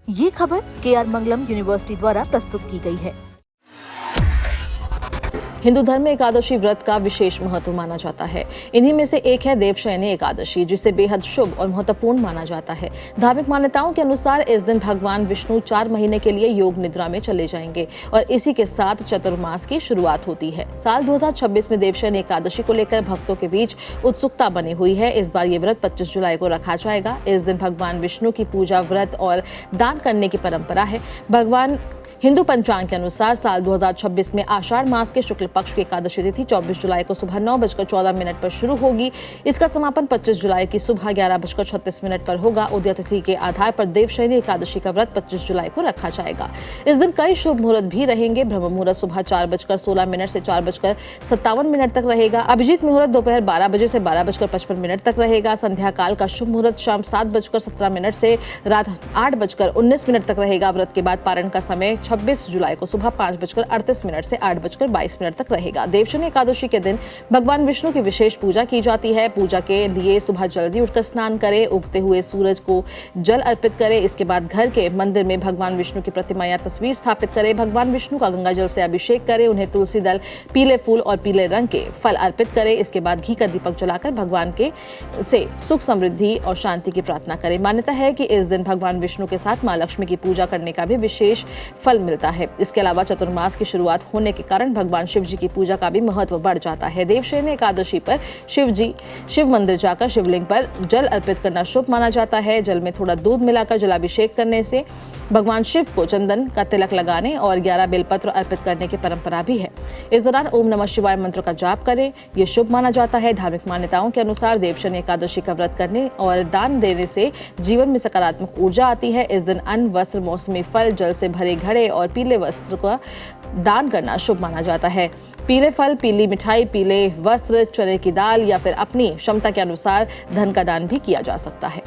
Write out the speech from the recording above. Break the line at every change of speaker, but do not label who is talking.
ये खबर KR मंगलम university द्वारा प्रस्तुत की गई है।
हिंदू धर्म में एकादशी व्रत का विशेष महत्व माना जाता है। इन्हीं में से एक है देवशयनी एकादशी, जिसे बेहद शुभ और महत्वपूर्ण माना जाता है। धार्मिक मान्यताओं के अनुसार इस दिन भगवान विष्णु 4 महीने के लिए योग निद्रा में चले जाएंगे और इसी के साथ चतुर्मास की शुरुआत होती है। साल 2026 में देवशयनी एकादशी को लेकर भक्तों के बीच उत्सुकता बनी हुई है। इस बार ये व्रत 25 जुलाई को रखा जाएगा। इस दिन भगवान विष्णु की पूजा, व्रत और दान करने की परंपरा है। भगवान हिंदू पंचांग के अनुसार साल 2026 में आषाढ़ मास के शुक्ल पक्ष की एकादशी तिथि 24 जुलाई को सुबह 9:14 पर शुरू होगी। इसका समापन 25 जुलाई की सुबह 11:36 पर होगा। उदय तिथि के आधार पर देवशयनी एकादशी का व्रत 25 जुलाई को रखा जाएगा। इस दिन कई शुभ मुहूर्त भी रहेंगे। ब्रह्म मुहूर्त सुबह 4:16 से 4:57 तक रहेगा। अभिजीत मुहूर्त दोपहर 12 बजे से 12:55 तक रहेगा। संध्या काल का शुभ मुहूर्त शाम 7:17 से रात 8:19 तक रहेगा। व्रत के बाद पारण का समय 26 जुलाई को सुबह 5:38 से 8:22 तक रहेगा। देवशयनी एकादशी के दिन भगवान विष्णु की विशेष पूजा की जाती है। पूजा के लिए सुबह जल्दी उठकर स्नान करें, उगते हुए सूरज को जल अर्पित करें। इसके बाद घर के मंदिर में भगवान विष्णु की प्रतिमा या तस्वीर स्थापित करें। भगवान विष्णु का गंगा जल से अभिषेक करें। उन्हें तुलसी दल, पीले फूल और पीले रंग के फल अर्पित करें। इसके बाद घी का दीपक जलाकर भगवान के से सुख, समृद्धि और शांति की प्रार्थना करें। मान्यता है कि इस दिन भगवान विष्णु के साथ मां लक्ष्मी की पूजा करने का भी विशेष फल मिलता है। इसके अलावा चतुर्मास की शुरुआत होने के कारण भगवान शिव जी की पूजा का भी महत्व बढ़ जाता है। देवशयनी एकादशी पर शिव मंदिर जाकर शिवलिंग पर जल अर्पित करना शुभ माना जाता है। जल में थोड़ा दूध मिलाकर जलाभिषेक करने से भगवान शिव को चंदन का तिलक लगाने और 11 बेलपत्र अर्पित करने की परंपरा भी है। इस दौरान ओम नमः शिवाय मंत्र का जाप करें, यह शुभ माना जाता है। धार्मिक मान्यताओं के अनुसार देवशयनी एकादशी का व्रत करने और दान देने से जीवन में सकारात्मक ऊर्जा आती है। इस दिन अन्न, वस्त्र, मौसमी फल, जल से भरे घड़े और पीले वस्त्र का दान करना शुभ माना जाता है। पीले फल, पीली मिठाई, पीले वस्त्र, चने की दाल या फिर अपनी क्षमता के अनुसार धन का दान भी किया जा सकता है।